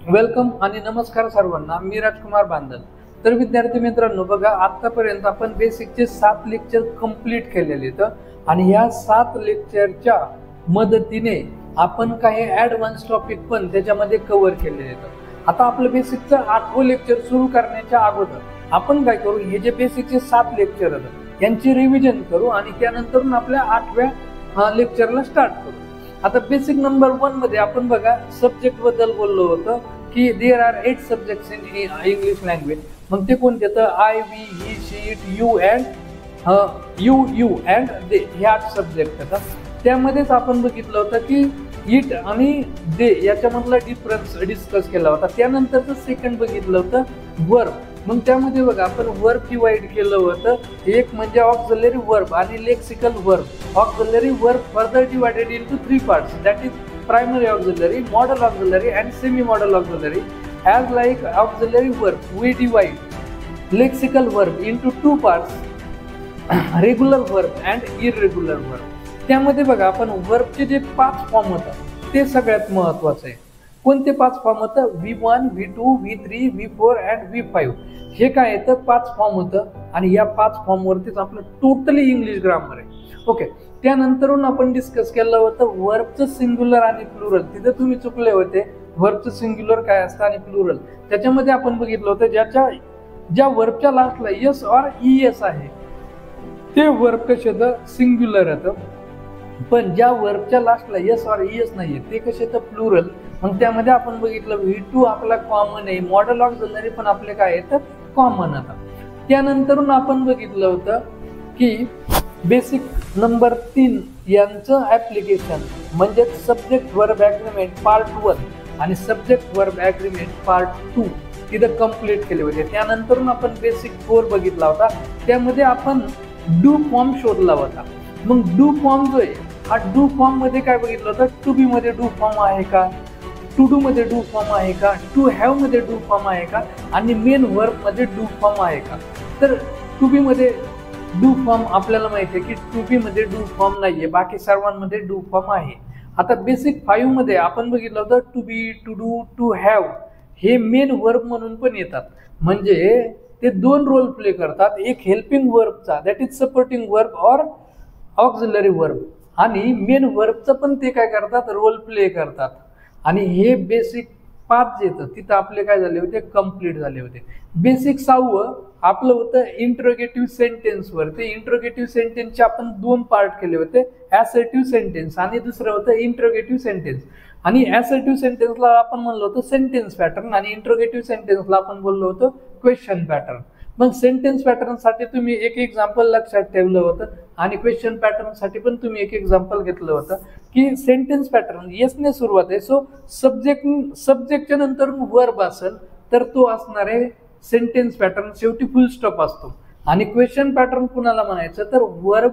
Welcome आणि नमस्कार सर्वांना. मी राजकुमार बांदल. तर विद्यार्थी मित्रांनो, बघा आतापर्यंत आपण बेसिकचे 7 लेक्चर कंप्लीट केलेले आहेत आणि या 7 लेक्चरच्या मदतीने आपण काही ॲडव्हान्स टॉपिक पण त्याच्यामध्ये कव्हर केलेले आहेत. आता आपलं बेसिकचं 8वं लेक्चर सुरू करण्याच्या अगोदर आपण काय करू, हे जे बेसिकचे 7 लेक्चर आहेत यांची रिव्हिजन करू आणि त्यानंतर आपल्या 8व्या लेक्चरला स्टार्ट करू. आता बेसिक नंबर 1 मध्ये आपण बघा सब्जेक्ट बद्दल बोललो होतं की there are 8 subjects in English language. मग ते कोणते तर I, we, he, she, it, you and you and they हे 8 सब्जेक्ट आहेत. त्यामध्येच आपण बघितलं होतं की इट आणि दे याच्यामधला डिफरन्स डिस्कस केला होता. त्यानंतरचं सेकंड बघितलं होतं वर्ब. मग त्यामध्ये बघा आपण वर्ब डिवाइड केलं होतं. एक म्हणजे ऑक्झिलरी वर्ब आणि lexical verb. Auxiliary verb further divided into 3 parts, that is primary auxiliary, modal auxiliary and semi modal auxiliary. As like auxiliary verb we divide lexical verb into 2 parts, regular verb and irregular verb. त्यामध्ये बघा आपण वर्बचे जे 5 form होतात ते सगळ्यात महत्त्वाचं आहे. कोणते 5 फॉर्म होतं? V1, V2, V3, V4 and V5. हे काय येतं? 5 फॉर्म होतं आणि या 5 फॉर्मवरतीच आपलं टोटली इंग्लिश ग्रामर आहे. ओके. त्यानंतरून आपण डिस्कस केलं होतं वर्बचं सिंग्युलर आणि प्लुरल. तिथे तुम्ही चुकले होते. वर्बचं सिंग्युलर काय असतं आणि प्लुरल. त्याच्यामध्ये आपण बघितलं होतं ज्या वर्बच्या लास्टला यस ऑर ईएस आहे ते वर्ब कसे येतं? सिंग्युलर येतं. पण ज्या वर्बच्या लास्टला यस ऑर ईएस नाहीये ते कसे येतं? प्लुरल. मग त्यामध्ये आपण बघितलं V2 आपला कॉमन आहे, मॉडल ऑक्झिलरी पण आपले काय येतं? कॉमन आता. त्यानंतरून आपण बघितलं होतं की बेसिक नंबर 3 यांचं ऍप्लिकेशन म्हणजे सब्जेक्ट वर्ब ॲग्रीमेंट पार्ट 1 आणि सब्जेक्ट वर्ब ॲग्रीमेंट पार्ट 2 तिथं कंप्लीट केले होते. त्यानंतरून आपण बेसिक 4 बघितला होता. त्यामध्ये आपण डू फॉर्म शोधला होता. मग डू फॉर्म जो आहे हा डू फॉर्म मध्ये काय बघितलं होतं? टू बी मध्ये डू फॉर्म आहे का, टू डू मध्ये डू फॉर्म आहे का, टू हॅव मध्ये डू फॉर्म आहे का आणि मेन वर्ब मध्ये डू फॉर्म आहे का. तर टू बी मध्ये डू फॉर्म आपल्याला माहिती आहे की टू बी मध्ये डू फॉर्म नाहीये, बाकी सर्वांमध्ये डू फॉर्म आहे. आता बेसिक 5 मध्ये आपण बघितलं होतं to be, to do, to have हे मेन वर्ब म्हणून पण येतात. म्हणजे ते 2 रोल प्ले करतात. एक हेल्पिंग वर्बचा that is supporting verb or auxiliary verb आणि मेन वर्बचं पण ते काय करतात? रोल प्ले करतात. आणि हे बेसिक 5 येतं तिथं आपले काय झाले होते? कंप्लीट झाले होते. बेसिक 6वं आपलं होतं इंट्रोगेटिव्ह सेंटेन्सवर. ते इंट्रोगेटिव्ह सेंटेन्सचे आपण 2 पार्ट केले होते, ॲसर्टिव्ह सेंटेन्स आणि दुसरं होतं इंट्रोगेटिव्ह सेंटेन्स. आणि ॲसर्टिव्ह सेंटेन्सला आपण म्हणलो होतो सेंटेन्स पॅटर्न आणि इंट्रोगेटिव्ह सेंटेन्सला आपण बोललो होतो क्वेश्चन पॅटर्न. मग सेंटेन्स पॅटर्नसाठी तुम्ही एक एक्झाम्पल लक्षात ठेवलं होतं आणि क्वेश्चन पॅटर्नसाठी पण तुम्ही एक एक्झाम्पल घेतलं होतं की सेंटेन्स पॅटर्न येसने सुरुवात आहे. सो सब्जेक्टच्या नंतर वर्ब असेल तर तो असणार आहे सेंटेन्स पॅटर्न, शेवटी फुल स्टॉप असतो. आणि क्वेश्चन पॅटर्न कुणाला म्हणायचं तर वर्ब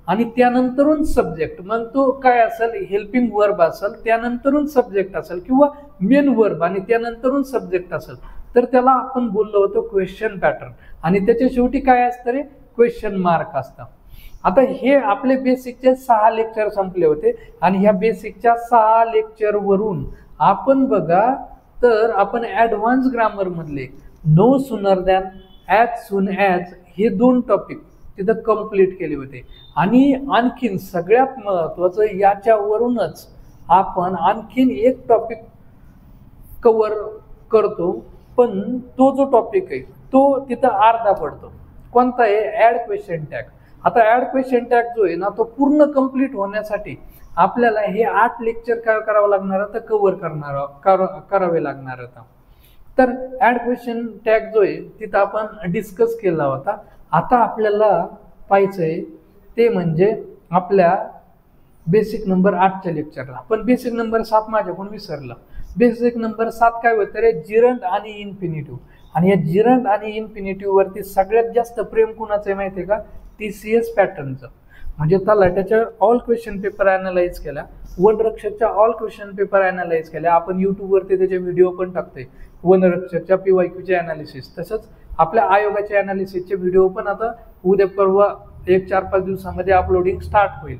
आणि त्यानंतरून सब्जेक्ट. मग तो काय असेल? हेल्पिंग वर्ब असेल, त्यानंतरून सब्जेक्ट असेल किंवा मेन वर्ब आणि त्यानंतरून सब्जेक्ट असेल तर त्याला आपण बोललो होतो क्वेश्चन पॅटर्न. आणि त्याच्या शेवटी काय असतं रे? क्वेश्चन मार्क असतं. आता हे आपले बेसिकचे 6 लेक्चर संपले होते आणि ह्या बेसिकच्या 6 लेक्चरवरून आपण बघा तर आपण ॲडव्हान्स ग्रामर मधले no sooner than, as soon as हे 2 टॉपिक तिथं कंप्लीट केले होते. आणि आणखीन सगळ्यात महत्त्वाचं याच्यावरूनच आपण आणखीन एक टॉपिक कव्हर करतो. पण तो जो टॉपिक आहे तो तिथं अर्धा पडतो. कोणता आहे? Add question tag. आता ॲड क्वेश्चन टॅग जो आहे ना तो पूर्ण कंप्लीट होण्यासाठी आपल्याला हे 8 लेक्चर काय करावं लागणार तर कव्हर करावे लागणार होता. तर ॲड क्वेश्चन टॅग जो आहे तिथं आपण डिस्कस केला होता. आता आपल्याला पाहायचं आहे ते म्हणजे आपल्या बेसिक नंबर 8च्या लेक्चरला. पण बेसिक नंबर 7 माझ्याकडून विसरला. बेसिक नंबर 7 काय होतं रे? जिरंट आणि इन्फिनिटिव्ह. आणि या जिरंट आणि इन्फिनिटिव्ह वरती सगळ्यात जास्त प्रेम कुणाचं आहे माहिती आहे का? TCS पॅटर्नचं. म्हणजे त्याच्या ऑल क्वेश्चन पेपर ॲनालाइज केला, वनरक्षकच्या ऑल क्वेश्चन पेपर ॲनालाइज केल्या. आपण यूट्यूबवरती त्याचे व्हिडिओ पण टाकतोय, वनरक्षकच्या PYQचे ॲनालिसिस, तसंच आपल्या आयोगाच्या ॲनालिसिसचे व्हिडिओ पण आता उद्या परवा 1-4-5 दिवसामध्ये अपलोडिंग स्टार्ट होईल.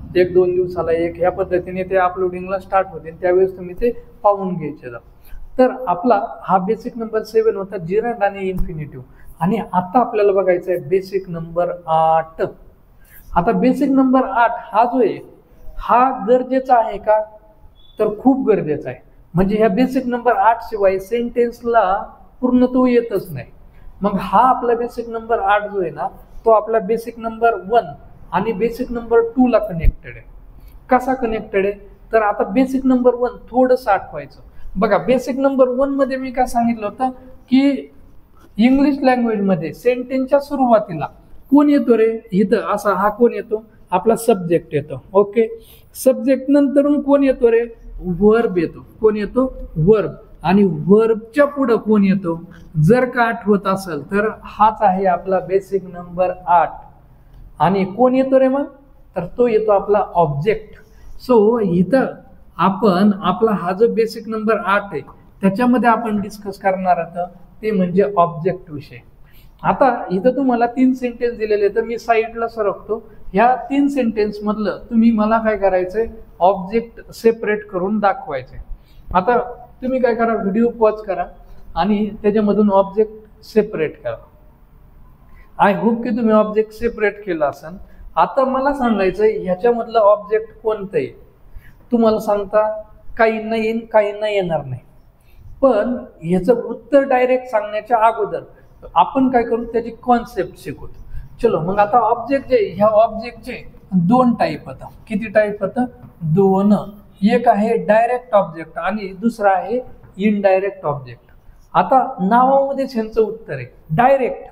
1-2 दिवसाला एक, ह्या पद्धतीने ते अपलोडिंगला स्टार्ट होते, त्यावेळेस तुम्ही ते पाहून घ्यायचे. तर आपला हा बेसिक नंबर 7 होता, जिरंड आणि इन्फिनिटिव्ह. आणि आता आपल्याला बघायचं आहे बेसिक नंबर 8. आता बेसिक नंबर 8 हा जो आहे हा गरजेचा आहे का, तर खूप गरजेचा आहे. म्हणजे ह्या बेसिक नंबर 8 शिवाय सेंटेन्सला पूर्णत्व येतच नाही. मग हा आपला बेसिक नंबर 8 जो आहे ना, तो आपला बेसिक नंबर 1 आणि बेसिक नंबर 2 ला कनेक्टेड आहे. कसा कनेक्टेड आहे, तर आता बेसिक नंबर 1 थोडंसं आठवायचं. बघा, बेसिक नंबर 1 मध्ये मी काय सांगितलं होतं की इंग्लिश लँग्वेज मध्ये सेंटेन्सच्या सुरुवातीला कोण येतो रे, इथं असा हा कोण येतो, आपला सब्जेक्ट येतो. ओके, सब्जेक्ट नंतरून कोण येतो रे, वर्ब येतो. कोण येतो, वर्ब. आणि वर्बच्या पुढे कोण येतो, जर का आठवत असेल तर हाच आहे आपला बेसिक नंबर 8. आणि कोण येतो रे मग, तर तो येतो आपला ऑब्जेक्ट. सो इथं आपण आपला हा जो बेसिक नंबर 8 आहे त्याच्यामध्ये आपण डिस्कस करणार आहोत ते म्हणजे ऑब्जेक्ट विषय. आता इथं तुम्हाला 3 सेंटेन्स दिलेले, तर मी साईडला सरकतो. ह्या 3 सेंटेन्स मधलं तुम्ही मला काय करायचंय, ऑब्जेक्ट सेपरेट करून दाखवायचे. आता तुम्ही काय करा, व्हिडिओ पॉज करा आणि त्याच्यामधून ऑब्जेक्ट सेपरेट करा. आय होप की तुम्ही ऑब्जेक्ट सेपरेट केला असेल. आता मला सांगायचंय ह्याच्यामधलं ऑब्जेक्ट कोणतं आहे. तुम्हाला सांगता काही नाही येईल, काही नाही येणार नाही. पण ह्याचं उत्तर डायरेक्ट सांगण्याच्या अगोदर आपण काय करू, त्याची कॉन्सेप्ट शिकू. चलो मग आता ऑब्जेक्ट जे, ह्या ऑब्जेक्टचे 2 टाईप होतं. किती टाईप होतं, 2. एक आहे डायरेक्ट ऑब्जेक्ट आणि दुसरा आहे इनडायरेक्ट ऑब्जेक्ट. आता नावामध्येच ह्यांचं उत्तर आहे डायरेक्ट.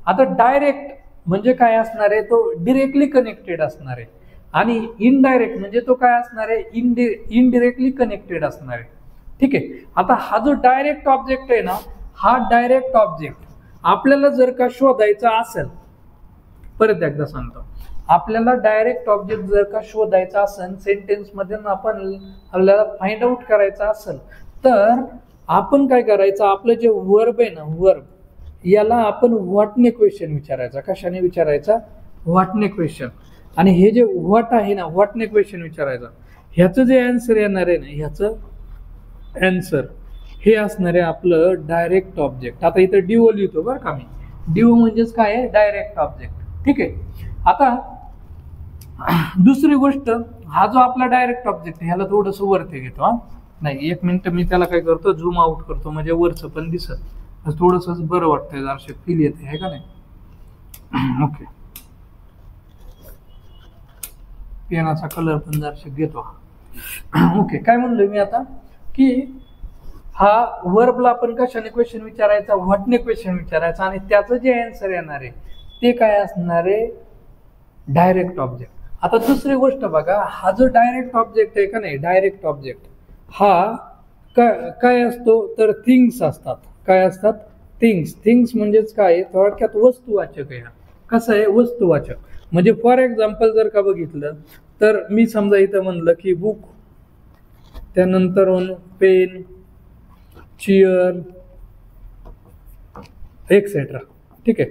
आता डायरेक्ट म्हणजे काय असणार आहे, तो डिरेक्टली कनेक्टेड असणार आहे. आणि इनडायरेक्ट म्हणजे तो काय असणार आहे, इनडिरेक्टली कनेक्टेड असणार आहे. ठीक आहे. आता हा जो डायरेक्ट ऑब्जेक्ट आहे ना, हा डायरेक्ट ऑब्जेक्ट आपल्याला जर का शोधायचा असेल, परत एकदा सांगतो, आपल्याला डायरेक्ट ऑब्जेक्ट जर का शोधायचा असेल सेंटेन्स मध्ये आपण आपल्याला फाइंड आउट करायचा असेल, तर आपण काय करायचं, आपलं जे वर्ब आहे ना, वर्ब याला आपण व्हॉटने क्वेश्चन विचारायचा. कशाने विचारायचा, व्हॉटने क्वेश्चन. आणि हे जे व्हॉट आहे ना, व्हॉटने क्वेश्चन विचारायचा. ह्याचं जे आन्सर येणार आहे ना, ह्याचं आन्सर हे असणार आहे आपलं डायरेक्ट ऑब्जेक्ट. आता इथं डिओ लिहितो बरं का मी. डिओ म्हणजेच काय आहे, डायरेक्ट ऑब्जेक्ट. ठीक आहे. आता दुसरी गोष्ट, हा जो आपला डायरेक्ट ऑब्जेक्ट आहे ह्याला थोडंसं वरती घेतो. हा नाही, 1 मिनिट मी त्याला काय करतो, झूम आउट करतो म्हणजे वरचं पण दिसत, थोडंसं बरं वाटतंय, जराशे फील येते आहे का नाही. ओके, पेनाचा कलर पण जराशे घेतो. ओके, काय म्हणलोय मी आता, की हा वर्बला आपण कशाने क्वेश्चन विचारायचा, व्हॉटने क्वेश्चन विचारायचा. आणि त्याचं जे आन्सर येणार आहे ते काय असणार आहे, डायरेक्ट ऑब्जेक्ट. आता दुसरी गोष्ट बघा, हा जो डायरेक्ट ऑब्जेक्ट आहे का नाही, डायरेक्ट ऑब्जेक्ट हा काय असतो, तर थिंग्स असतात. काय असतात, थिंग्स. थिंग्स म्हणजेच काय, थोडक्यात वस्तुवाचक आहे. कसं आहे, वस्तुवाचक. म्हणजे फॉर एक्झाम्पल जर का बघितलं तर मी समजा इथं म्हणलं की बुक, त्यानंतर पेन, चेअर, एक्सेट्रा. ठीक आहे.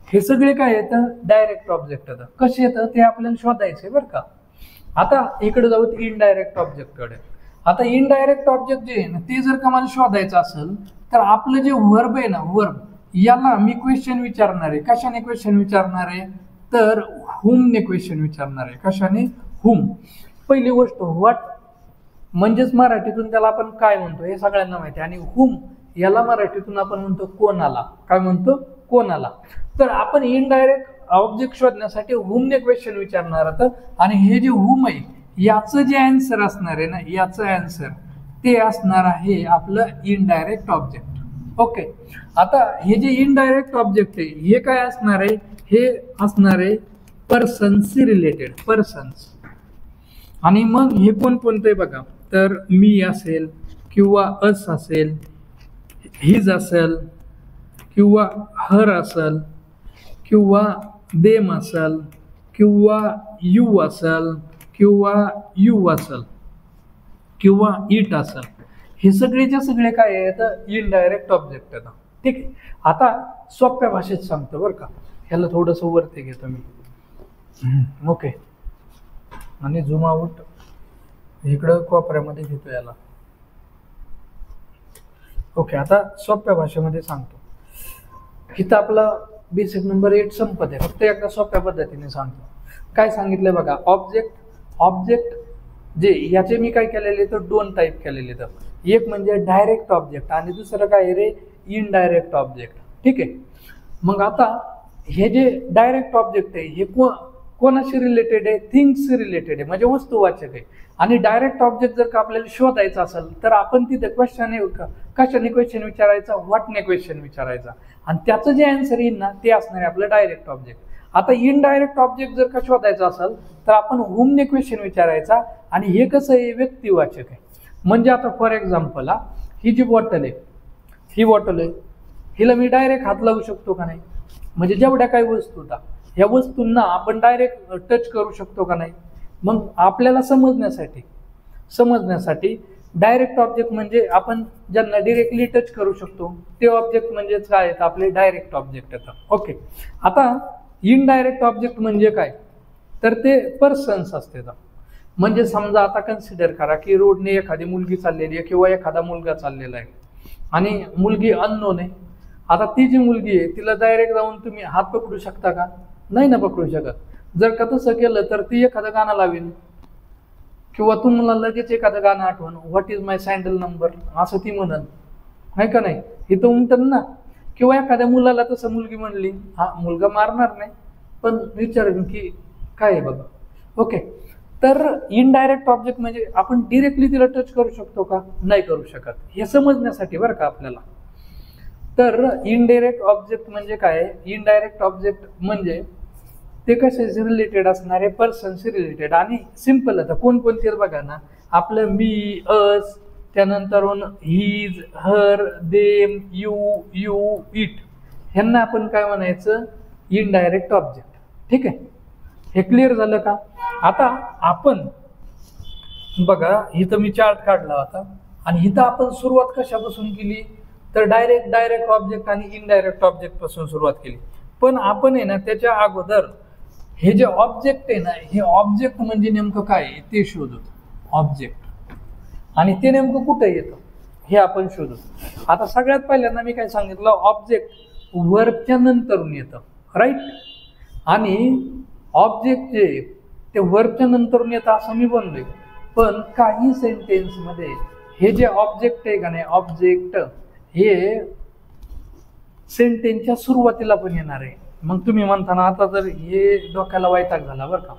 हे सगळे काय येतं, डायरेक्ट ऑब्जेक्ट येतं. कसे येतं ते आपल्याला शोधायचे बरं का. आता इकडे जाऊ इनडायरेक्ट ऑब्जेक्टकडे. आता इनडायरेक्ट ऑब्जेक्ट जे आहे ना, ते जर का मला शोधायचं असेल तर आपलं जे वर्ब आहे ना, वर्ब याला मी क्वेश्चन विचारणार आहे. कशाने क्वेश्चन विचारणार आहे, तर हुमने क्वेश्चन विचारणार आहे. कशाने, हुम. पहिली गोष्ट, व्हॉट म्हणजेच मराठीतून त्याला आपण काय म्हणतो हे सगळ्यांना माहिती आहे. आणि हुम याला मराठीतून आपण म्हणतो कोणाला. काय म्हणतो, कोणाला. तर आपण इनडायरेक्ट ऑब्जेक्ट शोधण्यासाठी हुमने क्वेश्चन विचारणार आहोत. आणि हे जे हुम आहे याचं जे आन्सर असणार आहे ना, याचं आन्सर ते असणार आहे आपलं इनडायरेक्ट ऑब्जेक्ट. ओके. आता हे जे इनडायरेक्ट ऑब्जेक्ट आहे हे काय असणार आहे, हे असणार आहे पर्सनशी रिलेटेड, पर्सन्स. आणि मग हे कोणते बघा, तर मी असेल किंवा अस असेल, हिज असेल किंवा हर असेल किंवा देम असेल किंवा यू असेल किंवा यू असेल किंवा इट असेल. हे सगळेच्या सगळे काय आहेत, इनडायरेक्ट ऑब्जेक्ट आहेत. ठीक आहे. आता सोप्या भाषेत सांगतो बरं का, ह्याला थोडंसं वरती घेतो मी. ओके, आणि झूम आउट इकडं कोपऱ्यामध्ये घेतो याला. ओके, आता सोप्या भाषेमध्ये सांगतो. इथं आपला बेसिक नंबर 8 संपत आहे. फक्त एकदा सोप्या पद्धतीने सांगतो. काय सांगितलंय बघा, ऑब्जेक्ट जे याचे मी काय केलेले तर 2 टाईप केलेले. तर एक म्हणजे डायरेक्ट ऑब्जेक्ट आणि दुसरं काय रे इनडायरेक्ट ऑब्जेक्ट. ठीक आहे. मग आता हे जे डायरेक्ट ऑब्जेक्ट आहे हे कोणाशी रिलेटेड आहे, थिंग्स रिलेटेड आहे, म्हणजे वस्तुवाचक आहे. आणि डायरेक्ट ऑब्जेक्ट जर का आपल्याला शोधायचा असेल तर आपण तिथे कशाने क्वेश्चन विचारायचा, व्हॉटने क्वेश्चन विचारायचा आणि त्याचं जे आन्सर येईल ना ते असणार आहे आपलं डायरेक्ट ऑब्जेक्ट. आता इनडायरेक्ट ऑब्जेक्ट जर का शोधायचा असेल तर आपण हुमने क्वेश्चन विचारायचा आणि हे कसं आहे व्यक्तिवाचक आहे. म्हणजे आता फॉर एक्झाम्पल ही जी बॉटल आहे, ही बॉटल आहे, हिला मी डायरेक्ट हात लावू शकतो का नाही, म्हणजे जेवढ्या काही वस्तू होता ह्या वस्तूंना आपण डायरेक्ट टच करू शकतो का नाही. मग आपल्याला समजण्यासाठी डायरेक्ट ऑब्जेक्ट म्हणजे आपण ज्यांना डिरेक्टली टच करू शकतो ते ऑब्जेक्ट म्हणजे काय आहेत आपले डायरेक्ट ऑब्जेक्ट येतात. ओके, आता इनडायरेक्ट ऑब्जेक्ट म्हणजे काय तर ते पर्सन्स असते. म्हणजे समजा आता कन्सिडर करा की रोडने एखादी मुलगी चाललेली आहे किंवा एखादा मुलगा चाललेला आहे आणि मुलगी अननोन आहे. आता ती जी मुलगी आहे तिला डायरेक्ट जाऊन तुम्ही हात पकडू शकता का, नाही ना पकडू शकत. जर का तसं केलं तर ती एखादं गाणं लावेल किंवा तुम्हाला लगेच एखादं गाणं आठवण, what is my sandal number असं ती म्हणन, आहे का नाही, हे तर उमटन ना. किंवा एखाद्या मुलाला तसं मुलगी म्हणली, हा मुलगा मारणार नाही पण विचारेन की काय आहे बघा. ओके, तर इनडायरेक्ट ऑब्जेक्ट म्हणजे आपण डिरेक्टली तिला टच करू शकतो का, नाही करू शकत. हे समजण्यासाठी बरं का आपल्याला. तर इनडायरेक्ट ऑब्जेक्ट म्हणजे काय, इनडायरेक्ट ऑब्जेक्ट म्हणजे ते कशाशी रिलेटेड असणारे पर्सनशी रिलेटेड. आणि सिम्पल आता कोणकोणते बघा ना, आपलं मी, अस, त्यानंतरून his, her, them, you, it, ह्यांना आपण काय म्हणायचं इनडायरेक्ट ऑब्जेक्ट. ठीक आहे, हे क्लिअर झालं का. आता आपण बघा इथं मी चार्ट काढला होता आणि इथं आपण सुरुवात कशापासून केली तर डायरेक्ट ऑब्जेक्ट आणि इनडायरेक्ट ऑब्जेक्ट पासून सुरुवात केली. पण आपण आहे ना त्याच्या अगोदर हे जे ऑब्जेक्ट आहे ना, हे ऑब्जेक्ट म्हणजे नेमकं काय आहे ते शोधू. ऑब्जेक्ट आणि ते नेमकं कुठं येतं हे आपण शोधू. आता सगळ्यात पहिल्यांदा मी काय सांगितलं, ऑब्जेक्ट वर्बच्या नंतरून येतं, राईट. आणि ऑब्जेक्ट जे ते वर्बच्या नंतरून येतं असं मी बनलोय. पण काही सेंटेन्समध्ये हे जे ऑब्जेक्ट आहे का नाही, ऑब्जेक्ट हे सेंटेन्सच्या सुरुवातीला पण येणार आहे. मग तुम्ही म्हणताना आता जर हे डोक्याला वैताग झाला बरं का,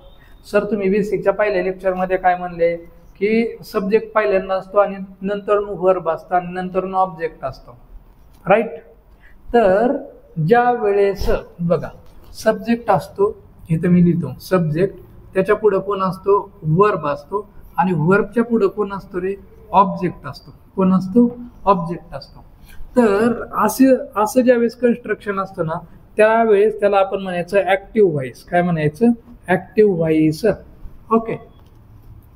सर तुम्ही बेसिकच्या पहिल्या लेक्चरमध्ये काय म्हणले की सब्जेक्ट पहिल्यांदा असतो आणि नंतर वर्ब असतो आणि नंतर ऑब्जेक्ट असतो, राईट. तर ज्या वेळेस बघा सब्जेक्ट असतो, इथं मी लिहितो सब्जेक्ट, त्याच्या पुढं कोण असतो, वर्ब असतो आणि वर्बच्या पुढं कोण असतो रे, ऑब्जेक्ट असतो. कोण असतो, ऑब्जेक्ट असतो. तर असं ज्यावेळेस कन्स्ट्रक्शन असतं ना त्यावेळेस त्याला आपण म्हणायचं ऍक्टिव्ह व्हॉइस. काय म्हणायचं, ऍक्टिव्ह व्हॉइस. ओके,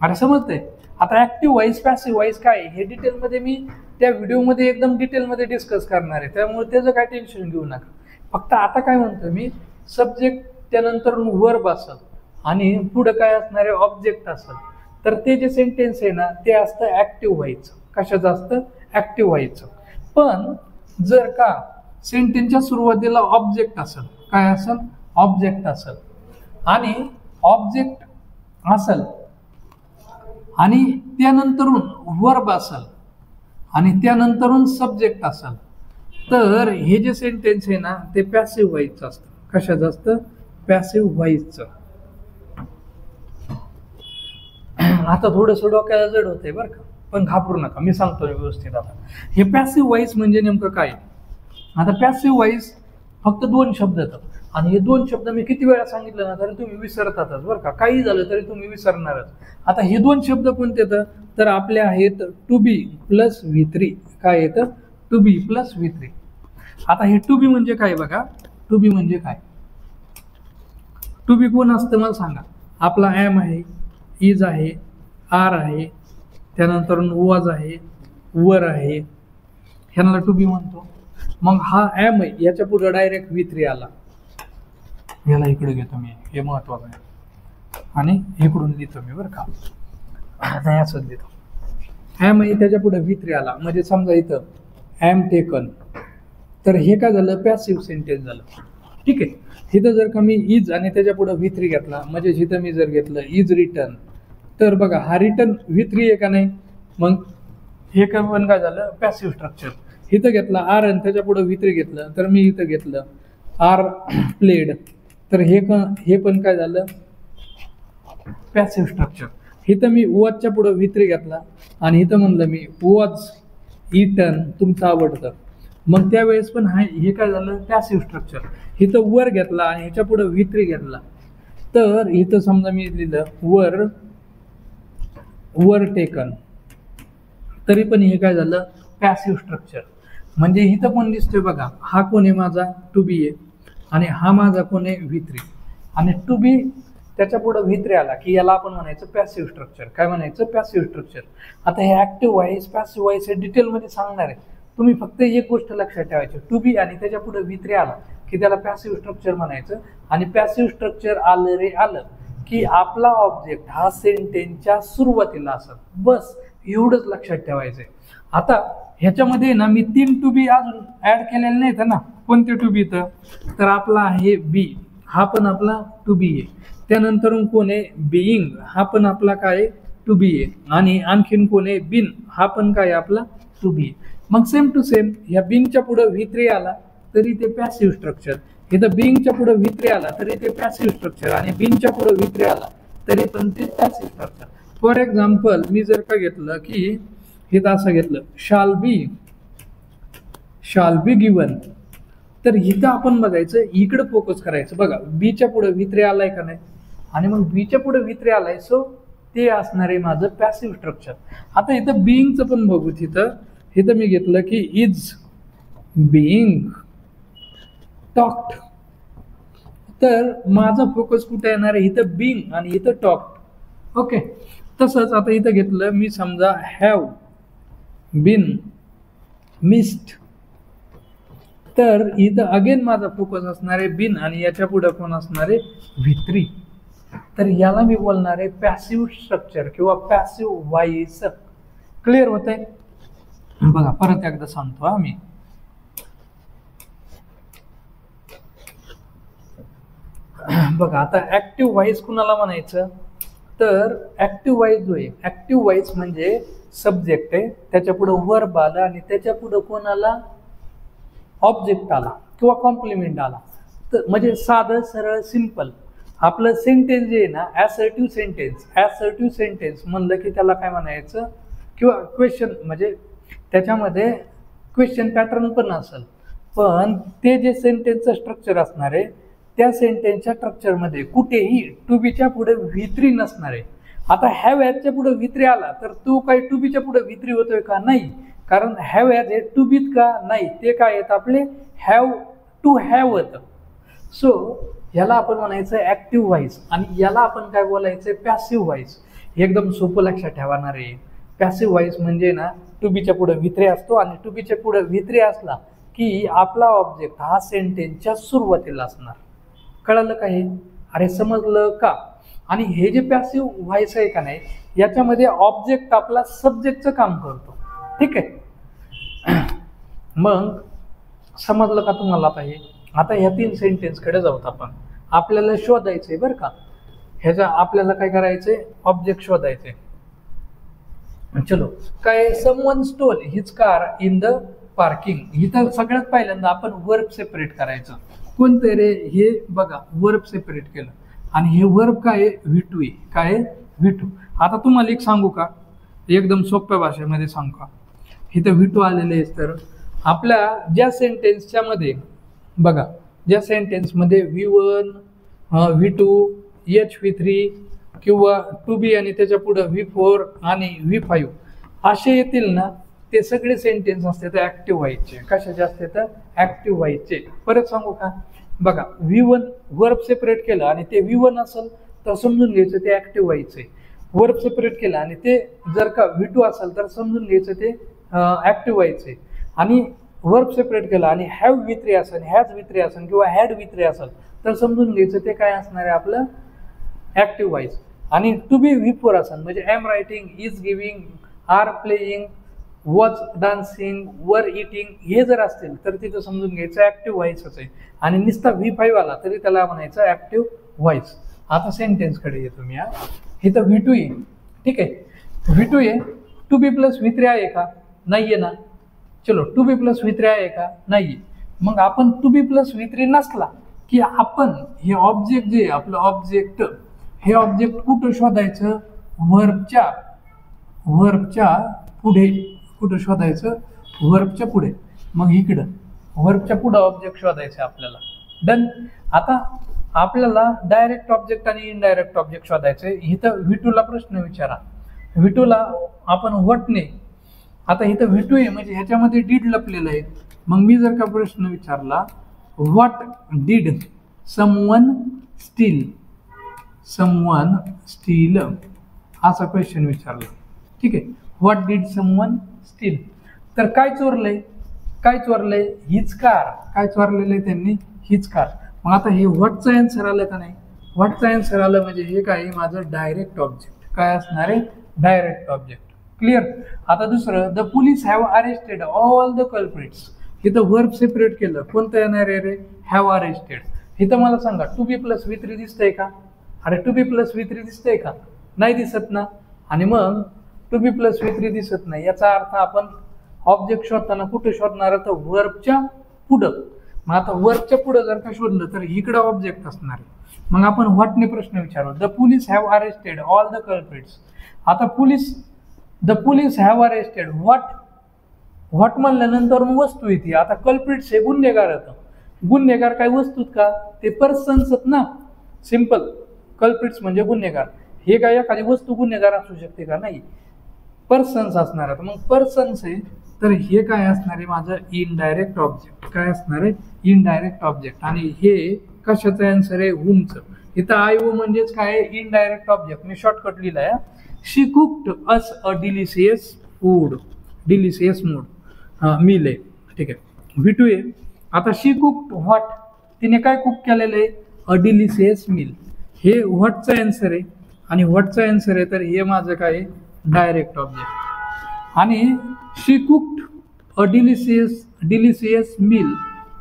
अरे समजतंय. आता ऍक्टिव्ह व्हॉइस, पॅसिव्ह व्हॉइस काय हे डिटेलमध्ये मी त्या व्हिडिओमध्ये एकदम डिटेलमध्ये डिस्कस करणार आहे, त्यामुळे त्याचं काय टेन्शन घेऊ नका. फक्त आता काय म्हणतो मी, सब्जेक्ट त्यानंतर वर्ब असेल आणि पुढं काय असणारे ऑब्जेक्ट असेल तर ते जे सेंटेन्स आहे ना ते असतं ऍक्टिव्ह व्हॉइसचं. कशाचं असतं, ऍक्टिव्ह व्हॉइसचं. पण जर का सेंटेन्सच्या सुरुवातीला ऑब्जेक्ट असेल, काय असेल, ऑब्जेक्ट असेल आणि ऑब्जेक्ट असेल आणि त्यानंतरून वर्ब असेल आणि त्यानंतरून सब्जेक्ट असेल तर हे जे सेंटेन्स आहे ना ते पॅसिव्ह व्हॉइसचं असतं. कशाचं असतं, पॅसिव्ह व्हॉइसचं. आता थोडंसं डोक्याला जड होतंय बरं का, पण घाबरू नका, मी सांगतो व्यवस्थित. आता हे पॅसिव्ह व्हॉइस म्हणजे नेमकं काय. आता पॅसिव्ह व्हॉइस फक्त 2 शब्द येतात आणि हे 2 शब्द मी किती वेळा सांगितलं ना तरी तुम्ही विसरतातच बरं का, काही झालं तरी तुम्ही विसरणारच. आता हे 2 शब्द कोणते येतं तर आपले आहेत टू बी प्लस V3. काय येतं, टू बी प्लस V3. आता हे टू बी म्हणजे काय बघा, टू बी म्हणजे काय, टू बी कोण असतं मला सांगा. आपला एम आहे, इज आहे, आर आहे, त्यानंतर वॉज आहे, वर आहे, ह्याला टू बी म्हणतो. मग हा एम आहे याच्या पुढे डायरेक्ट V3 आला, याला इकडे घेतो मी, हे महत्वाचं आहे. आणि इकडून लिहितो मी बरं का, नाही असंच लिहितो. ॲम आहे त्याच्या पुढे V3 आला, म्हणजे समजा इथं ॲम टेकन, तर हे काय झालं, पॅसिव्ह सेंटेन्स झालं. ठीक आहे. इथं जर का मी इज आणि त्याच्या पुढे V3 घेतला, म्हणजे इथं मी जर घेतलं इज रिटर्न, तर बघा हा रिटर्न V3 आहे का नाही, मग हे पण काय झालं, पॅसिव्ह स्ट्रक्चर. इथं घेतला आर आणि त्याच्या पुढे V3 घेतलं, तर मी इथं घेतलं आर प्लेड, तर हे पण काय झालं, पॅसिव्ह स्ट्रक्चर. इथं मी वॉचच्या पुढे V3 घेतला आणि इथं म्हणलं मी वॉच इटन तुमचं आवडतं, मग त्यावेळेस पण हे काय झालं, पॅसिव्ह स्ट्रक्चर. इथं वर घेतला आणि ह्याच्या पुढे V3 घेतला, तर इथं समजा मी लिहिलं वर टेकन, तरी पण हे काय झालं, पॅसिव्ह स्ट्रक्चर. म्हणजे इथं कोण दिसतोय बघा, हा कोण आहे माझा टू बी आहे आणि हा माझा कोण आहे V3, आणि टू बी त्याच्या पुढे V3 आला की याला आपण म्हणायचं पॅसिव्ह स्ट्रक्चर. काय म्हणायचं, पॅसिव्ह स्ट्रक्चर. आता हे ऍक्टिव्ह व्हॉइस पॅसिव्ह व्हॉइस हे डिटेलमध्ये सांगणार आहे, तुम्ही फक्त एक गोष्ट लक्षात ठेवायची, टू बी आणि त्याच्या पुढे V3 आला की त्याला पॅसिव्ह स्ट्रक्चर म्हणायचं. आणि पॅसिव्ह स्ट्रक्चर आलं रे आलं की आपला ऑब्जेक्ट हा सेंटेन्सच्या सुरुवातीला असत, बस एवढंच लक्षात ठेवायचंय. आता ह्याच्यामध्ये ना मी 3 टू बी अजून ऍड केलेले नाहीत ना. कोणते टू बी, तर आपला आहे बी, हा पण आपला टू बी आहे. त्यानंतर कोण आहे बीइंग, हा पण आपला काय टू बी आहे. आणि आणखीन कोण आहे बिन, हा पण काय आपला टू बी आहे. मग सेम टू सेम ह्या बिंगच्या पुढे V3 आला तरी ते पॅसिव्ह स्ट्रक्चर, इथं बिंगच्या पुढे V3 आला तरी ते पॅसिव्ह स्ट्रक्चर, आणि बिनच्या पुढे V3 आला तरी पण ते पॅसिव्ह स्ट्रक्चर. फॉर एक्झाम्पल मी जर का घेतलं की इथं असं घेतलं शाल बी गिवन, तर इथं आपण बघायचं इकडे फोकस करायचं. बघा बीच्या पुढे V3 आलाय का नाही, आणि मग बीच्या पुढे V3 आलाय, सो ते असणार आहे माझं पॅसिव्ह स्ट्रक्चर. आता इथं बिईंगचं पण बघू. इथं मी घेतलं की इज बीइंग टॉक्ड, तर माझा फोकस कुठे येणार आहे, इथं बीइंग आणि इथं टॉक्ड. ओके. तसंच आता इथं घेतलं मी समजा हॅव बीन मिस्ड, तर इथं अगेन माझा फोकस असणार आहे बिन आणि याच्या पुढे कोण असणार आहे V3, तर याला मी बोलणार आहे पॅसिव्ह स्ट्रक्चर किंवा पॅसिव्ह व्हॉइस. क्लिअर होतंय. बघा परत एकदा सांगतो आम्ही. बघा आता ऍक्टिव्ह व्हॉइस कुणाला म्हणायचं, तर ऍक्टिव्ह व्हॉइस जो आहे, ऍक्टिव्ह व्हॉइस म्हणजे सब्जेक्ट आहे, त्याच्या पुढे वर्ब आला आणि त्याच्या पुढे कोणाला ऑब्जेक्ट आला किंवा कॉम्प्लिमेंट आला, तर म्हणजे साधं सरळ सिंपल आपलं सेंटेन्स जे आहे ना, ॲसर्टिव्ह सेंटेन्स म्हणलं की त्याला काय म्हणायचं, किंवा क्वेश्चन, म्हणजे त्याच्यामध्ये क्वेश्चन पॅटर्न पण असेल, पण ते जे सेंटेन्सचं स्ट्रक्चर असणार आहे त्या सेंटेन्सच्या स्ट्रक्चरमध्ये कुठेही टू बीच्या पुढे V3 नसणार आहे. आता हॅव ॲजच्या पुढे V3 आला तर तो काही टू बीच्या पुढे V3 होतोय का, नाही, कारण हॅव ॲज हे टू बीत का नाही, ते काय आहेत आपले हॅव टू हॅव होतं. सो ह्याला आपण म्हणायचं ऍक्टिव्ह व्हॉइस आणि याला आपण काय बोलायचं पॅसिव्ह व्हॉइस. एकदम सोपं लक्षात ठेवणार आहे. पॅसिव्ह व्हॉइस म्हणजे ना टू बीच्या पुढे V3 असतो आणि टू बीच्या पुढे V3 असला की आपला ऑब्जेक्ट हा सेंटेन्सच्या सुरुवातीला असणार. कळलं का हे? अरे समजलं का? आणि हे जे पॅसिव्ह व्हॉइस आहे का नाही, याच्यामध्ये ऑब्जेक्ट आपला सब्जेक्टचं काम करतो. ठीक आहे. मग समजलं का तुम्हाला? आता हे आता ह्या 3 सेंटेन्सकडे जाऊत आपण. आपल्याला शोधायचंय बरं का, ह्याच्या आपल्याला काय करायचंय, ऑब्जेक्ट शोधायचंय. चलो, काय someone stole his car in the parking. इथं सगळ्यात पहिल्यांदा आपण वर्ब सेपरेट करायचं. कोणतं रे हे बघा, वर्ब सेपरेट केलं आणि हे वर्ब काय V2 आहे. काय V2. आता तुम्हाला एक सांगू का, एकदम सोप्या भाषेमध्ये सांगू का, इथं V2 आलेले आहे. तर आपल्या ज्या सेंटेन्सच्या मध्ये बघा, ज्या सेंटेन्समध्ये V1 V2 HV3 किंवा टू बी आणि त्याच्या पुढं V4 आणि V5 असे येतील ना, ते सगळे सेंटेन्स असतात ऍक्टिव्ह व्हॉइसचे. कशाचे असते तर ऍक्टिव्ह व्हॉइसचे. परत सांगू का, बघा V1 वर्ब सेपरेट केलं आणि ते V1 असेल तर समजून घ्यायचं ते ऍक्टिव्ह व्हॉइसचे. वर्ब सेपरेट केलं आणि ते जर का V2 असेल तर समजून घ्यायचं ते ऍक्टिव्ह व्हॉइसचे. आणि वर्ब सेपरेट केलं आणि हॅव V3 असेल, हॅज V3 असेल किंवा हॅड V3 असेल तर समजून घ्यायचं ते काय असणार आहे आपलं ऍक्टिव्ह व्हॉइस. आणि टू बी व्ही फोर असेल म्हणजे am writing, is giving, are playing, was dancing, were eating हे जर असतील तर तिथं समजून घ्यायचं ऍक्टिव्ह व्हॉइसच आहे. आणि नुसता V5 आला तरी त्याला म्हणायचं ऍक्टिव्ह व्हॉइस. आता सेंटेन्स कडे येतो मी. इथं V2 आहे, ठीक आहे. V2 आहे, टू बी प्लस V3 आहे का? नाहीये ना. चलो टू बी प्लस V3 आहे का? नाहीये. मग आपण टू बी प्लस V3 नसला की आपण हे ऑब्जेक्ट जे आपलं ऑब्जेक्ट, हे ऑब्जेक्ट कुठं शोधायचं? वर्बच्या पुढे. कुठं शोधायचं? वर्बच्या पुढे. मग इकडं वर्बच्या पुढे ऑब्जेक्ट शोधायचं आपल्याला. डन. आता आपल्याला डायरेक्ट ऑब्जेक्ट आणि इनडायरेक्ट ऑब्जेक्ट शोधायचे. इथं V2 ला प्रश्न विचारा. V2 ला आपण व्हॉटने, आता इथं V2 आहे म्हणजे ह्याच्यामध्ये डीड लपलेलं आहे. मग मी जर का प्रश्न विचारला व्हॉट डीड समवन स्टील, असा क्वेश्चन विचारला, ठीक आहे. व्हॉट डीड समवन स्टील, तर काय चोरलंय? काय चोरलंय? हीच कार. काय चोरलेलं आहे त्यांनी? हीच कार. मग आता हे व्हॉटचं आन्सर आलं का नाही? व्हॉटचं आन्सर आलं म्हणजे हे काय माझं डायरेक्ट ऑब्जेक्ट. काय असणार आहे? Direct object. क्लिअर. आता दुसरं, the police have arrested all the culprits. इथं वर्ब सेपरेट केलं, कोणतं येणार आहे रे? Have arrested. इथं मला सांगा टू बी प्लस V3 दिसतंय का? अरे टू बी प्लस V3 दिसतंय का? नाही दिसत ना. आणि मग टू बी प्लस V3 दिसत नाही याचा अर्थ आपण ऑब्जेक्ट शोधताना कुठे शोधणार? तर वर्बच्या पुढं. मग आता वर्बच्या पुढं जर का शोधलं तर इकडं ऑब्जेक्ट असणार आहे. मग आपण व्हॉटने प्रश्न विचारू. The police have arrested all the culprits. आता the police have arrested what म्हणल्यानंतर मग वस्तू येते. आता कल्प्रिट्स हे गुन्हेगार होतं. गुन्हेगार काय वस्तूत का? ते पर्सन्स ना. सिंपल. कल्प्रिट्स म्हणजे गुन्हेगार. हे काय एखादी वस्तू गुन्हेगार असू शकते का? नाही, पर्सन्स असणार आहे. मग पर्सन्स आहे तर हे काय असणार आहे माझं? Indirect object. काय असणार आहे? Indirect object. आणि हे कशाचं आन्सर आहे? हुमचं. इथं आयओ म्हणजेच काय? Indirect object. मी शॉर्टकट लिहिलाय. She cooked us a delicious food. Delicious meal आहे, ठीक आहे. V2 आहे. आता शी कुक्ड व्हॉट, तिने काय कुक केलेलं आहे? A delicious meal. हे व्हॉटचं आन्सर आहे. आणि व्हॉटचं आन्सर आहे तर हे माझं काय आहे? Direct object. आणि she cooked a delicious meal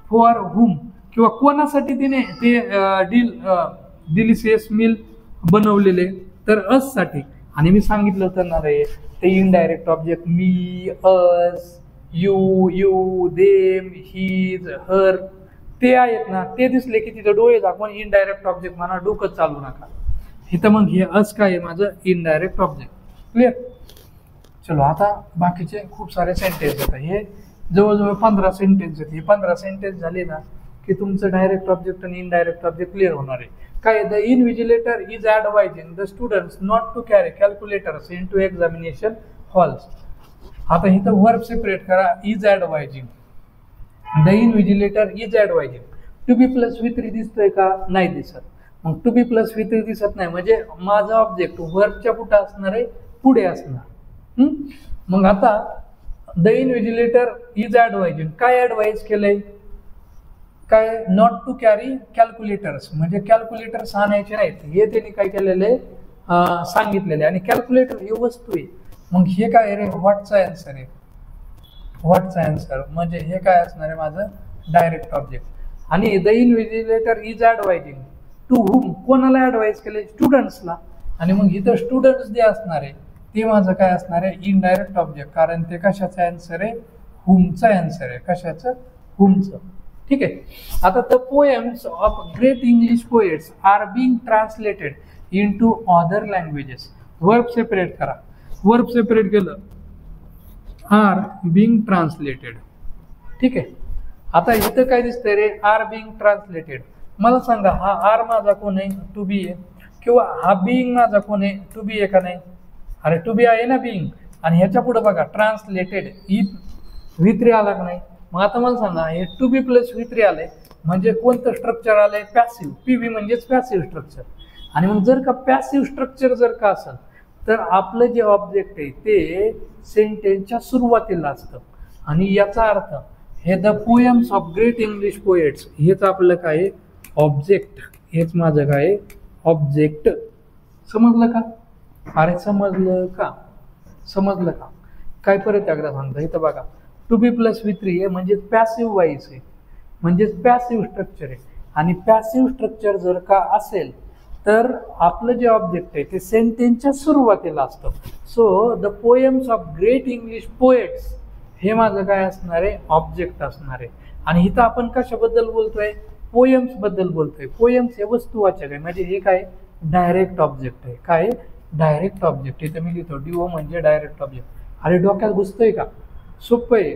for whom, किंवा कोणासाठी तिने ते डिलिशियस मील बनवलेले? तर अस साठी. आणि मी सांगितलं होतं ना रे ते indirect object me, us, you, them, his, her ते आहेत ना, ते दिसले की तिथं डोळे दाखवून इनडायरेक्ट ऑब्जेक्ट म्हणा, डोकं चालू नका. इथं मग हे अस काय आहे माझं? Indirect object. क्लिअर. चलो आता बाकीचे खूप सारे सेंटेन्स आहेत. हे जवळजवळ 15 सेंटेन्स आहेत. हे 15 सेंटेन्स झाले ना की तुमचं डायरेक्ट ऑब्जेक्ट आणि इनडायरेक्ट ऑब्जेक्ट क्लिअर होणार आहे. काय? The invigilator is advising the students not to carry calculators into examination halls. आता इथं वर्ब सेपरेट करा. Is advising, the invigilator is advising. To be plus V3 दिसतोय का? नाही दिसत. मग टू बी प्लस V3 दिसत नाही म्हणजे माझं ऑब्जेक्ट वर्बच्या कुठं असणार आहे? पुढे असणार. मग आता द इनव्हिजिलेटर इज ॲडवायझिंग. काय ॲडवाइज केलंय? काय? नॉट टू कॅरी कॅल्क्युलेटर्स, म्हणजे कॅल्क्युलेटर्स आणायचे नाहीत हे त्यांनी काय केलेले? सांगितलेले. आणि कॅल्क्युलेटर ही वस्तू आहे. मग हे काय रे? व्हॉटचा आन्सर आहे. व्हॉटचा आन्सर म्हणजे हे काय असणार आहे माझं? Direct object. आणि the invigilator is advising to whom, कोणाला ॲडवाइज केले? स्टुडंट्सला. आणि मग इथं स्टुडंट्स जे असणार आहे ते माझं काय असणार आहे? Indirect object. कारण ते कशाचं आन्सर आहे? हुमचा आन्सर आहे. कशाचं? हुमचं. ठीक आहे. आता the poems of great English poets are being translated into other languages. Verb separate करा. वर्ब सेपरेट केलं, आर बीइंग ट्रान्सलेटेड. ठीक आहे. आता इथं काय दिसतंय रे? R being translated. मला सांगा हा आर माझा कोण आहे? टू बी आहे. किंवा हा बीइंग माझा कोण आहे? टू बी आहे का नाही? अरे टू बी आहे ना बीइंग. आणि ह्याच्या पुढे बघा ट्रान्सलेटेड V3 आला का नाही? मग आता मला सांगा हे टू बी प्लस V3 आलंय म्हणजे कोणतं स्ट्रक्चर आलंय? पॅसिव्ह. PV म्हणजेच पॅसिव्ह स्ट्रक्चर. आणि मग जर का पॅसिव्ह स्ट्रक्चर जर का असेल तर आपलं जे ऑब्जेक्ट आहे ते सेंटेन्सच्या सुरुवातीला असतं. आणि याचा अर्थ हे the poems of great English poets हेच आपलं काय? ऑब्जेक्ट. हेच माझं काय? ऑब्जेक्ट. समजलं का? अरे समजलं का? समजलं का? काय परत एकदा सांगतो. इथं बघा to be plus V three आहे म्हणजे पॅसिव्ह वाईज आहे, म्हणजेच पॅसिव्ह स्ट्रक्चर आहे. आणि पॅसिव्ह स्ट्रक्चर जर का असेल तर आपलं जे ऑब्जेक्ट आहे ते सेंटेन्सच्या सुरुवातीला असतं. So the poems of great English poets हे माझं काय असणार आहे? ऑब्जेक्ट असणार आहे. आणि इथं आपण कशाबद्दल बोलतोय? पोएम्स बद्दल बोलतोय. पोएम्स हे वस्तुवाचक आहे, म्हणजे हे काय? डायरेक्ट ऑब्जेक्ट आहे. काय? Direct object. इथं मी लिहितो डीओ म्हणजे डायरेक्ट ऑब्जेक्ट. अरे डोक्यात घुसतोय का? सोपं आहे.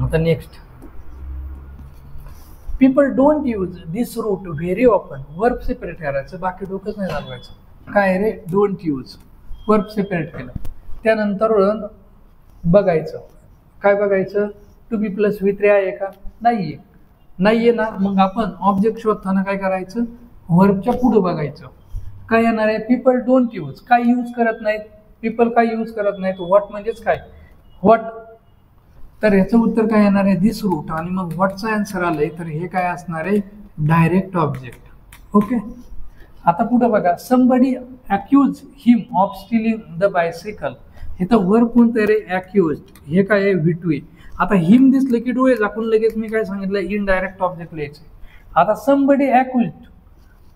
आता next, people don't use this route very often. Verb separate करायचं, बाकी डोकंच नाही चालवायचं. काय रे? Don't use. वर्ब सेपरेट केलं. त्यानंतर बघायचं. काय बघायचं? To be plus V three आहे का? नाहीये. नाहीये ना, मग आपण ऑब्जेक्ट शोधताना काय करायचं? वर्बच्या पुढे बघायचं. काय येणार आहे? People don't use. काय यूज करत नाहीत? पीपल काय यूज करत नाहीत? व्हॉट म्हणजेच काय? व्हॉट. तर ह्याचं उत्तर काय येणार आहे? दिस रूट. आणि मग व्हॉटचा आन्सर आलंय तर हे काय असणार आहे? Direct object. ओके. आता पुढे बघा, somebody accuse him of stealing the bicycle. इथं वर्ब कोणतं रे? अक्यूज. हे काय आहे? व्ही टू आहे. आता हिम दिसलं की डोळे झाकून लगेच मी काय सांगितलं? इनडायरेक्ट ऑब्जेक्ट लिहायचं. आता समबडी अक्यूज,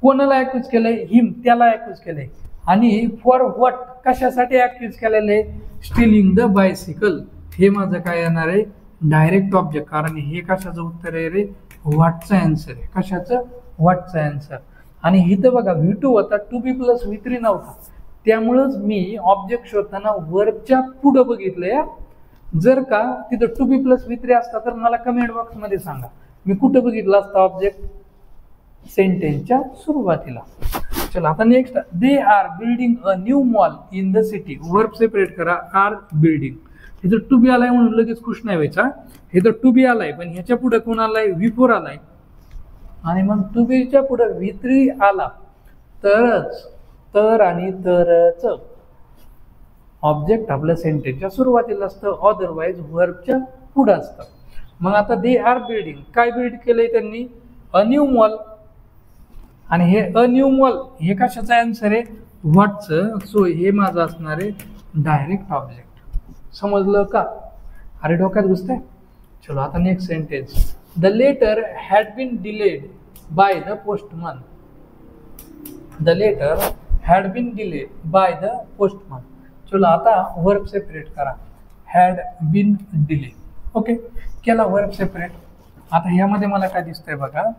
कोणाला अक्यूज केलंय? हिम, त्याला अक्यूज केलंय. आणि फॉर व्हॉट, कशासाठी अक्यूज केलेलं आहे? Stealing the bicycle. हे माझं काय येणार आहे? Direct object. कारण हे कशाचं उत्तर आहे रे? व्हॉटचं आन्सर आहे. कशाचं? व्हॉटचं आन्सर. आणि इथं बघा व्ही टू होता, to be plus V three नव्हता, त्यामुळंच मी ऑब्जेक्ट शोधताना वर्बच्या पुढं बघितलंय. जर का तिथं to be plus V three असता तर मला कमेंट बॉक्समध्ये सांगा मी कुठं बघितलं असतं ऑब्जेक्ट? सेंटेन्सच्या सुरुवातीला. चला आता next, they are building a new mall in the city. Verb separate करा. Are building. इथं टू बी आलाय म्हणून लगेच खुश नाही व्हायचा. इथं टू बी आलाय पण ह्याच्या पुढे कोण आलाय? व्ही फोर आलाय. आणि मग टू बीच्या पुढे व्ही थ्री आला तरच, तर आणि तरच ऑब्जेक्ट आपल्या सेंटेन्सच्या सुरुवातीला असतं, अदरवाईज वर्बच्या पुढे असतं. मग आता दे आर बिल्डिंग, काय बिल्ड केलंय त्यांनी? अ न्यू मॉल. आणि हे अ न्यू मॉल हे कशाचं आन्सर आहे? व्हॉटचं. सो हे माझं असणार आहे डायरेक्ट ऑब्जेक्ट. समजलं का? अरे डोक्यात घुसतंय. चलो आता next sentence, the letter had been delayed by the postman. The letter had been delayed by the postman. चलो आता वर्ब सेपरेट करा. Had been delay. ओके, केला वर्ब सेपरेट. आता ह्यामध्ये मला काय दिसतंय बघा,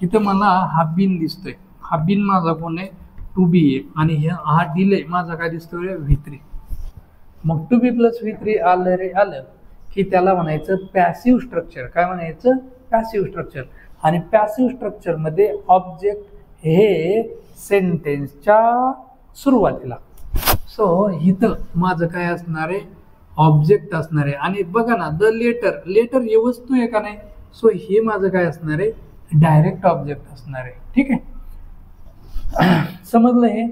इथं मला हा बिन दिसतोय. हा बिन माझा कोण आहे? टू बी आहे. आणि हा डिले माझा काय दिसतोय? V three. मग to be plus V three आलं रे आलं की त्याला म्हणायचं पॅसिव्ह स्ट्रक्चर. काय म्हणायचं? Passive structure. आणि पॅसिव्ह स्ट्रक्चरमध्ये ऑब्जेक्ट हे सेंटेन्सच्या सुरुवातीला. सो इथं माझं काय असणार आहे? ऑब्जेक्ट असणार आहे. आणि बघा ना, द लेटर, लेटर हे वस्तू आहे का नाही? सो हे माझं काय असणार आहे? डायरेक्ट ऑब्जेक्ट असणार आहे. ठीक आहे, समजलं हे?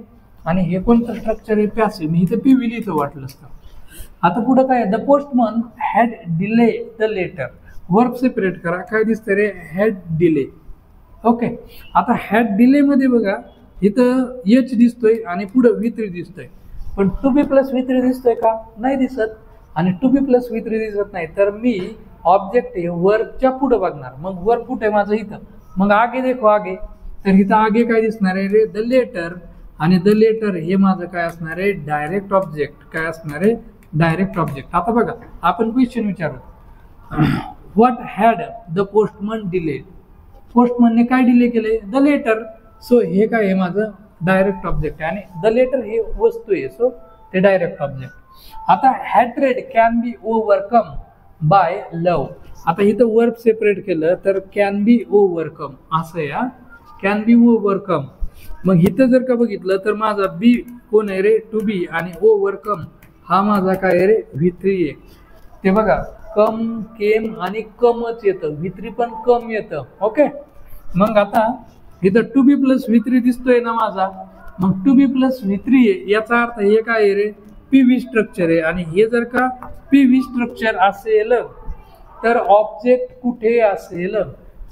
आणि हे कोणतं स्ट्रक्चर आहे? पॅसिव्ह. मी इथं पी लिहितो वाटलं असतं. आता पुढं काय? The postman had delay the letter. Verb separate करा. काय दिसतंय रे? Had delay. ओके, आता हॅड डिले मध्ये बघा इथं एच दिसतोय आणि पुढं व्ही थ्री दिसतोय. पण to be plus V three दिसतोय का? नाही दिसत. आणि to be plus V three दिसत नाही तर मी ऑब्जेक्ट हे वर्बच्या पुढे बघणार. मग वर्ब कुठे आहे माझं? इथं. मग आगे देखो आगे. तर इथं आगे काय दिसणार आहे रे? The letter. आणि द लेटर हे माझं काय असणार आहे? Direct object. काय असणार आहे? Direct object. आता बघा आपण क्वेश्चन विचारू, what had the postman delayed. पोस्टमनने काय डिले केले? The letter. सो हे काय आहे? माझं डायरेक्ट ऑब्जेक्ट आहे. आणि द लेटर हे वस्तू आहे, सो ते डायरेक्ट ऑब्जेक्ट. आता हॅट्रेड कॅन बी ओव्हरकम बाय लव. आता इथं वर्ब सेपरेट केलं तर कॅन बी ओव्हरकम असं आहे. Can be overcome. मग इथं जर का बघितलं तर माझा बी कोण आहे रे? To be. आणि ओव्हरकम हा माझा काय आहे रे? व्ही थ्री आहे. ते बघा कम, केम आणि कमच येतं. व्ही थ्री पण कम येतं. ओके, मग आता इथं to be plus V three दिसतोय ना माझा. मग to be plus V three आहे याचा अर्थ हे काय आहे रे? पी व्ही स्ट्रक्चर आहे. आणि हे जर का पी व्ही स्ट्रक्चर असेल तर ऑब्जेक्ट कुठे असेल?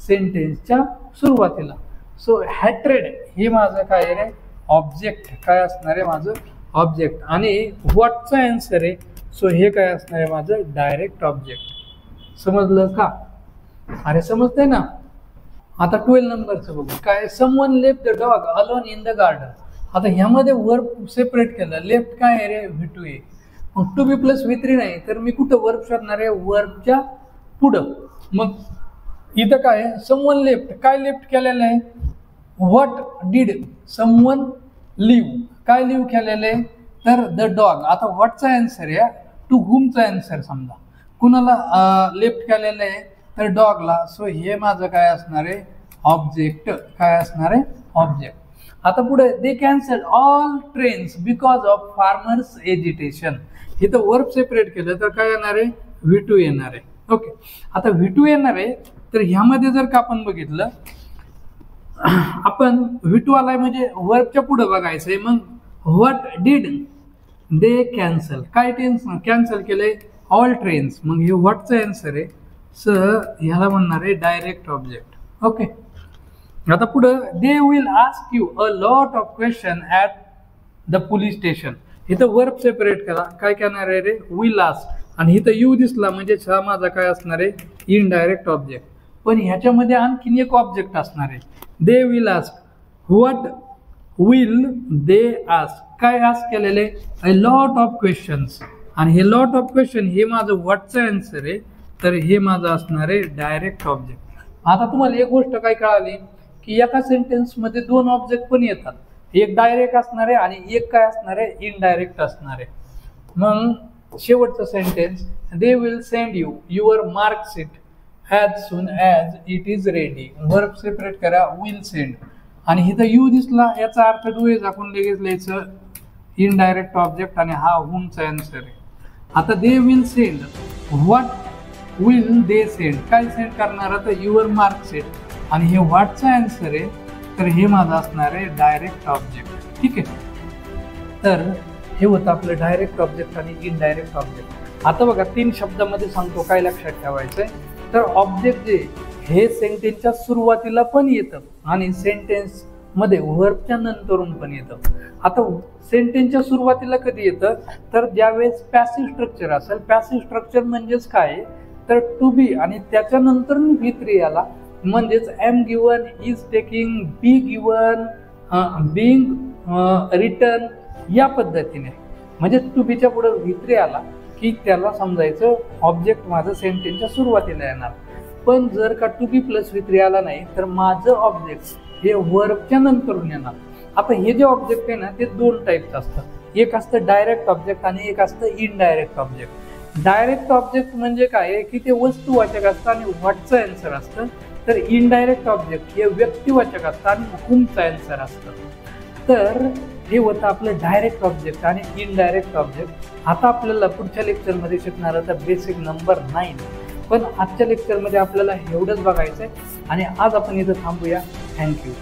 सेंटेन्सच्या सुरुवातीला. सो हॅट्रेड हे माझं काय आहे रे? ऑब्जेक्ट काय असणार आहे माझं ऑब्जेक्ट, आणि व्हॉटचा आन्सर आहे, सो हे काय असणार आहे माझं डायरेक्ट ऑब्जेक्ट. समजलं का? अरे समजतंय ना. आता 12 नंबरचं बघू काय, someone left the dog alone in the garden. आता ह्यामध्ये वर्ब सेपरेट केलं, लेफ्ट काय आहे रे V2A, मग टू बी प्लस V3 नाही तर मी कुठं वर्ब शोधणार आहे वर्बच्या पुढं. मग इथं काय आहे समवन लेफ्ट, काय लेफ्ट केलेलं आहे व्हॉट डिड समवन लिव्ह, काय लिव्ह केलेलं आहे तर द डॉग. आता व्हॉटचा आन्सर आहे, टू हुमचा आन्सर समजा कुणाला लेफ्ट केलेलं आहे तर डॉगला, सो हे माझं काय असणार आहे ऑब्जेक्ट, काय असणार आहे ऑब्जेक्ट. आता पुढे they cancel all trains because of farmers agitation. इथं वर्ब सेपरेट केलं तर काय येणार आहे V2 येणार आहे. ओके, आता V2 येणार आहे तर ह्यामध्ये जर का आपण बघितलं, आपण V2 आलाय म्हणजे वर्बच्या पुढे बघायचंय. मग व्हॉट डिड दे कॅन्सल, काय ट्रेन्स कॅन्सल केलंय ऑल ट्रेन्स, मग हे व्हॉटचा आन्सर आहे, सर ह्याला म्हणणार आहे डायरेक्ट ऑब्जेक्ट. ओके, आता पुढं they will ask you a lot of question at the police station. इथं वर्ब सेपरेट करा, काय करणार आहे रे विल आस्क, आणि इथं यू दिसला म्हणजे हा माझा काय असणार आहे इनडायरेक्ट ऑब्जेक्ट. पण ह्याच्यामध्ये आणखीन एक ऑब्जेक्ट असणार आहे, they will ask, what will they ask, काय आस्क केलेले अ लॉट ऑफ क्वेश्चन्स, आणि हे लॉट ऑफ क्वेश्चन हे माझं व्हॉटचं आन्सर आहे, तर हे माझं असणार आहे डायरेक्ट ऑब्जेक्ट. आता तुम्हाला एक गोष्ट काय कळाली की एका सेंटेन्समध्ये दोन ऑब्जेक्ट पण येतात, एक डायरेक्ट असणार आहे आणि एक काय असणार आहे इनडायरेक्ट असणार आहे. मग शेवटचं sentence, they will send you your marksheet as soon as it is ready. Verb separate करा विल सेंड, आणि इथं यू दिसला याचा अर्थ डोळे झाकून लगेच लिहायचं इनडायरेक्ट ऑब्जेक्ट, आणि हा हुमचा आन्सर आहे. आता they will send, what will they send, काय सेंड करणार तर युअर मार्कशीट, आणि हे व्हॉटचा आन्सर आहे, तर हे माझं असणार आहे डायरेक्ट ऑब्जेक्ट. ठीक आहे, तर हे होतं आपलं डायरेक्ट ऑब्जेक्ट आणि इनडायरेक्ट ऑब्जेक्ट. आता बघा 3 शब्दामध्ये सांगतो काय लक्षात ठेवायचंय, तर ऑब्जेक्ट जे हे सेंटेन्सच्या सुरुवातीला पण येतं आणि सेंटेन्स मध्ये वर्बच्या नंतरून पण येतं. आता सेंटेन्सच्या सुरुवातीला कधी येतं तर ज्यावेळेस पॅसिव्ह स्ट्रक्चर असेल, पॅसिव्ह स्ट्रक्चर म्हणजेच काय तर टू बी आणि त्याच्यानंतर V3 आला म्हणजेच am given, is taking, be given, being, return, या पद्धतीने. म्हणजे टू बीच्या पुढे V3 आला की त्याला समजायचं ऑब्जेक्ट माझं सेंटेन्सच्या सुरुवातीला येणार. पण जर का टू बी प्लस V3 आला नाही तर माझं ऑब्जेक्ट हे वर्बच्या नंतरून येणार. आता हे जे ऑब्जेक्ट आहे ना ते 2 टाईपचं असतं, एक असतं डायरेक्ट ऑब्जेक्ट आणि एक असतं इनडायरेक्ट ऑब्जेक्ट. डायरेक्ट ऑब्जेक्ट म्हणजे काय की ते वस्तुवाचक असतं आणि व्हॉटचं आन्सर असतं, तर इनडायरेक्ट ऑब्जेक्ट हे व्यक्तिवाचक असतं आणि हुमचं आन्सर असतं. तर हे होतं आपलं डायरेक्ट ऑब्जेक्ट आणि इनडायरेक्ट ऑब्जेक्ट. आता आपल्याला पुढच्या लेक्चरमध्ये शिकणार होता बेसिक नंबर 9, पण आजच्या लेक्चरमध्ये आपल्याला एवढंच बघायचं आहे आणि आज आपण इथं थांबूया. थँक्यू.